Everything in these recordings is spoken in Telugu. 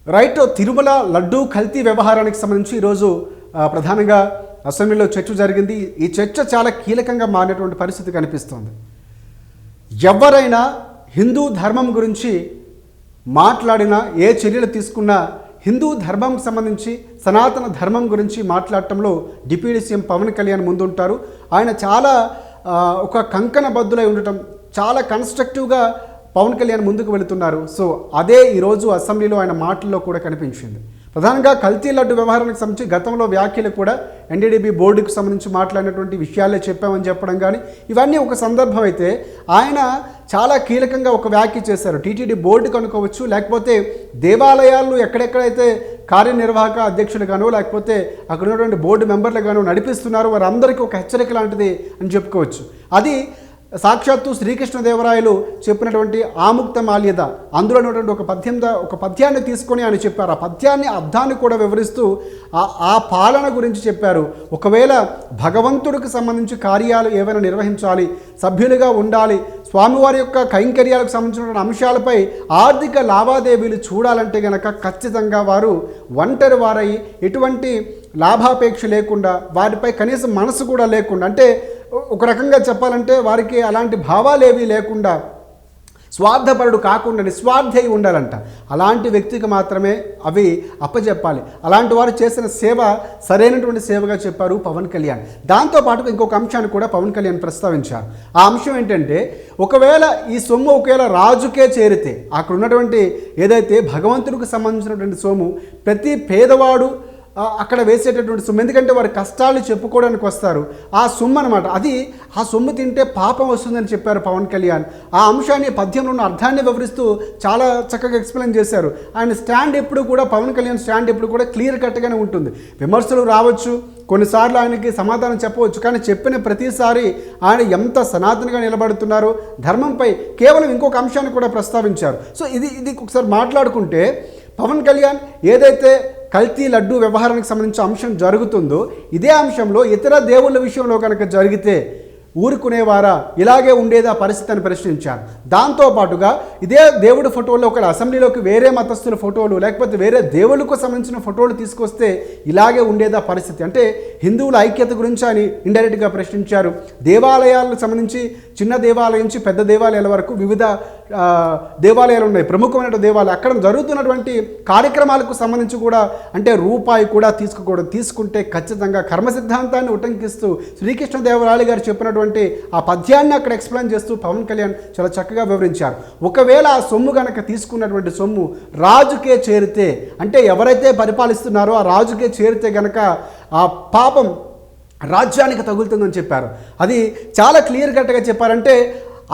రైట్. తిరుమల లడ్డూ కల్తీ వ్యవహారానికి సంబంధించి ఈరోజు ప్రధానంగా అసెంబ్లీలో చర్చ జరిగింది. ఈ చర్చ చాలా కీలకంగా మారినటువంటి పరిస్థితి కనిపిస్తోంది. ఎవరైనా హిందూ ధర్మం గురించి మాట్లాడినా, ఏ చర్యలు తీసుకున్నా హిందూ ధర్మం సంబంధించి సనాతన ధర్మం గురించి మాట్లాడటంలో డిప్యూటీ సీఎం పవన్ కళ్యాణ్ ముందుంటారు. ఆయన చాలా ఒక కంకణబద్ధులై ఉండటం, చాలా కన్స్ట్రక్టివ్గా పవన్ కళ్యాణ్ ముందుకు వెళుతున్నారు. సో అదే ఈరోజు అసెంబ్లీలో ఆయన మాటల్లో కూడా కనిపించింది. ప్రధానంగా కల్తీ లడ్డు వ్యవహారానికి సంబంధించి గతంలో వ్యాఖ్యలు కూడా ఎన్డీడీబీ బోర్డుకు సంబంధించి మాట్లాడినటువంటి విషయాలే చెప్పామని చెప్పడం కానీ ఇవన్నీ ఒక సందర్భం అయితే, ఆయన చాలా కీలకంగా ఒక వ్యాఖ్య చేశారు. టీటీడీ బోర్డుకు అనుకోవచ్చు, లేకపోతే దేవాలయాలు ఎక్కడెక్కడైతే కార్యనిర్వాహక అధ్యక్షులుగానో లేకపోతే అక్కడ ఉన్నటువంటి బోర్డు మెంబర్లుగానో నడిపిస్తున్నారు, వారందరికీ ఒక హెచ్చరిక లాంటిది అని చెప్పుకోవచ్చు. అది సాక్షాత్తు శ్రీకృష్ణదేవరాయలు చెప్పినటువంటి ఆముక్త మాల్యద, అందులో ఉన్నటువంటి ఒక పద్యాన్ని తీసుకొని ఆయన చెప్పారు. ఆ పద్యాన్ని అర్థాన్ని కూడా వివరిస్తూ ఆ పాలన గురించి చెప్పారు. ఒకవేళ భగవంతుడికి సంబంధించి కార్యాలు ఏవైనా నిర్వహించాలి, సభ్యులుగా ఉండాలి, స్వామివారి యొక్క కైంకర్యాలకు సంబంధించిన అంశాలపై ఆర్థిక లావాదేవీలు చూడాలంటే గనక ఖచ్చితంగా వారు ఒంటరి వారై ఎటువంటి లాభాపేక్ష లేకుండా, వారిపై కనీసం మనసు కూడా లేకుండా, అంటే ఒక రకంగా చెప్పాలంటే వారికి అలాంటి భావాలేవీ లేకుండా స్వార్థపరుడు కాకుండా నిస్వార్థై ఉండాలంట. అలాంటి వ్యక్తికి మాత్రమే అవి అప్పచెప్పాలి. అలాంటి వారు చేసిన సేవ సరైనటువంటి సేవగా చెప్పారు పవన్ కళ్యాణ్. దాంతోపాటు ఇంకొక అంశాన్ని కూడా పవన్ కళ్యాణ్ ప్రస్తావించారు. ఆ అంశం ఏంటంటే, ఒకవేళ ఈ సొమ్ము ఒకవేళ రాజుకే చేరితే, అక్కడ ఉన్నటువంటి ఏదైతే భగవంతుడికి సంబంధించినటువంటి సొమ్ము ప్రతి పేదవాడు అక్కడ వేసేటటువంటి సొమ్ము, ఎందుకంటే వారి కష్టాలు చెప్పుకోవడానికి వస్తారు, ఆ సొమ్ము అనమాట. అది ఆ సొమ్ము తింటే పాపం వస్తుందని చెప్పారు పవన్ కళ్యాణ్. ఆ అంశాన్ని పద్యంలో ఉన్న అర్థాన్ని వివరిస్తూ చాలా చక్కగా ఎక్స్ప్లెయిన్ చేశారు. ఆయన స్టాండ్ ఎప్పుడు కూడా, పవన్ కళ్యాణ్ స్టాండ్ ఎప్పుడు కూడా క్లియర్ కట్గానే ఉంటుంది. విమర్శలు రావచ్చు, కొన్నిసార్లు ఆయనకి సమాధానం చెప్పవచ్చు, కానీ చెప్పిన ప్రతిసారి ఆయన ఎంత సనాతనగా నిలబడుతున్నారు ధర్మంపై. కేవలం ఇంకొక అంశాన్ని కూడా ప్రస్తావించారు. సో ఇది ఒకసారి మాట్లాడుకుంటే, పవన్ కళ్యాణ్ ఏదైతే కల్తీ లడ్డూ వ్యవహారానికి సంబంధించిన అంశం జరుగుతుందో, ఇదే అంశంలో ఇతర దేవుళ్ళ విషయంలో కనుక జరిగితే ఊరుకునేవారా, ఇలాగే ఉండేదా పరిస్థితి అని ప్రశ్నించారు. దాంతోపాటుగా ఇదే దేవుడి ఫోటోలు ఒక అసెంబ్లీలోకి వేరే మతస్థుల ఫోటోలు లేకపోతే వేరే దేవుళ్ళకు సంబంధించిన ఫోటోలు తీసుకొస్తే ఇలాగే ఉండేదా పరిస్థితి, అంటే హిందువుల ఐక్యత గురించి అని ఇండైరెక్ట్గా ప్రశ్నించారు. దేవాలయాలకు సంబంధించి చిన్న దేవాలయం నుంచి పెద్ద దేవాలయాల వరకు వివిధ దేవాలయాలు ఉన్నాయి, ప్రముఖమైన దేవాలయాలు. అక్కడ జరుగుతున్నటువంటి కార్యక్రమాలకు సంబంధించి కూడా, అంటే రూపాయి కూడా తీసుకోకూడదు, తీసుకుంటే ఖచ్చితంగా కర్మ సిద్ధాంతాన్ని ఉటంకిస్తూ శ్రీకృష్ణదేవరాయలు గారు చెప్పినటువంటి ఆ పద్యాన్ని అక్కడ ఎక్స్ప్లెయిన్ చేస్తూ పవన్ కళ్యాణ్ చాలా చక్కగా వివరించారు. ఒకవేళ ఆ సొమ్ము కనుక తీసుకున్నటువంటి సొమ్ము రాజుకే చేరితే, అంటే ఎవరైతే పరిపాలిస్తున్నారో ఆ రాజుకే చేరితే కనుక ఆ పాపం రాజ్యానికి తగులుతుందని చెప్పారు. అది చాలా క్లియర్ కట్గా చెప్పారంటే,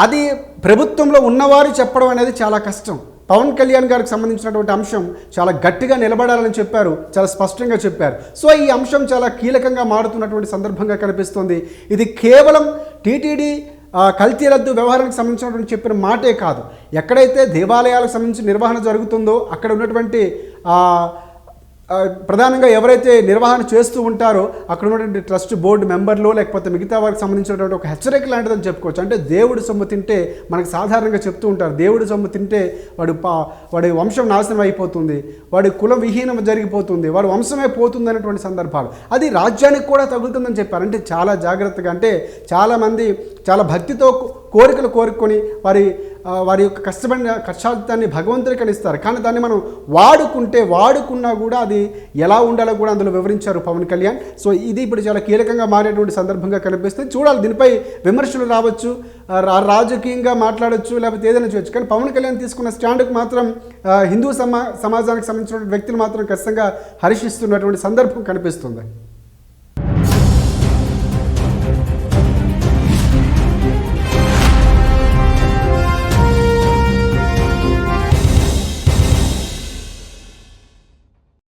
అది ప్రభుత్వంలో ఉన్నవారు చెప్పడం అనేది చాలా కష్టం. పవన్ కళ్యాణ్ గారికి సంబంధించినటువంటి అంశం చాలా గట్టిగా నిలబడాలని చెప్పారు, చాలా స్పష్టంగా చెప్పారు. సో ఈ అంశం చాలా కీలకంగా మారుతున్నటువంటి సందర్భంగా కనిపిస్తుంది. ఇది కేవలం టీటీడీ కల్తీ రద్దు వ్యవహారానికి సంబంధించినటువంటి చెప్పిన మాటే కాదు. ఎక్కడైతే దేవాలయాలకు సంబంధించిన నిర్వహణ జరుగుతుందో అక్కడ ఉన్నటువంటి ప్రధానంగా ఎవరైతే నిర్వహణ చేస్తూ ఉంటారో అక్కడ ఉన్నటువంటి ట్రస్ట్ బోర్డు మెంబర్లు లేకపోతే మిగతా వారికి సంబంధించినటువంటి ఒక హెచ్చరిక లాంటిదని చెప్పుకోవచ్చు. అంటే దేవుడి సొమ్ము తింటే మనకు సాధారణంగా చెప్తూ ఉంటారు, దేవుడి సొమ్ము తింటే వాడి వంశం నాశనం అయిపోతుంది, వాడి కులం విహీనం జరిగిపోతుంది, వాడి వంశమే పోతుంది అనేటువంటి సందర్భాలు. అది రాజ్యానికి కూడా తగులుతుందని చెప్పారు. అంటే చాలా జాగ్రత్తగా, అంటే చాలామంది చాలా భక్తితో కోరికలు కోరుకొని వారి యొక్క కష్టపడిన కష్టాన్ని భగవంతుడికి ఇస్తారు, కానీ దాన్ని మనం వాడుకున్నా కూడా అది ఎలా ఉండాలో కూడా అందులో వివరించారు పవన్ కళ్యాణ్. సో ఇది ఇప్పుడు చాలా కీలకంగా మారేటువంటి సందర్భంగా కనిపిస్తుంది. చూడాలి, దీనిపై విమర్శలు రావచ్చు, రాజకీయంగా మాట్లాడచ్చు, లేకపోతే ఏదైనా చేయొచ్చు, కానీ పవన్ కళ్యాణ్ తీసుకున్న స్టాండ్కి మాత్రం హిందూ సమాజానికి సంబంధించిన వ్యక్తులు మాత్రం ఖచ్చితంగా హర్షిస్తున్నటువంటి సందర్భం కనిపిస్తుంది.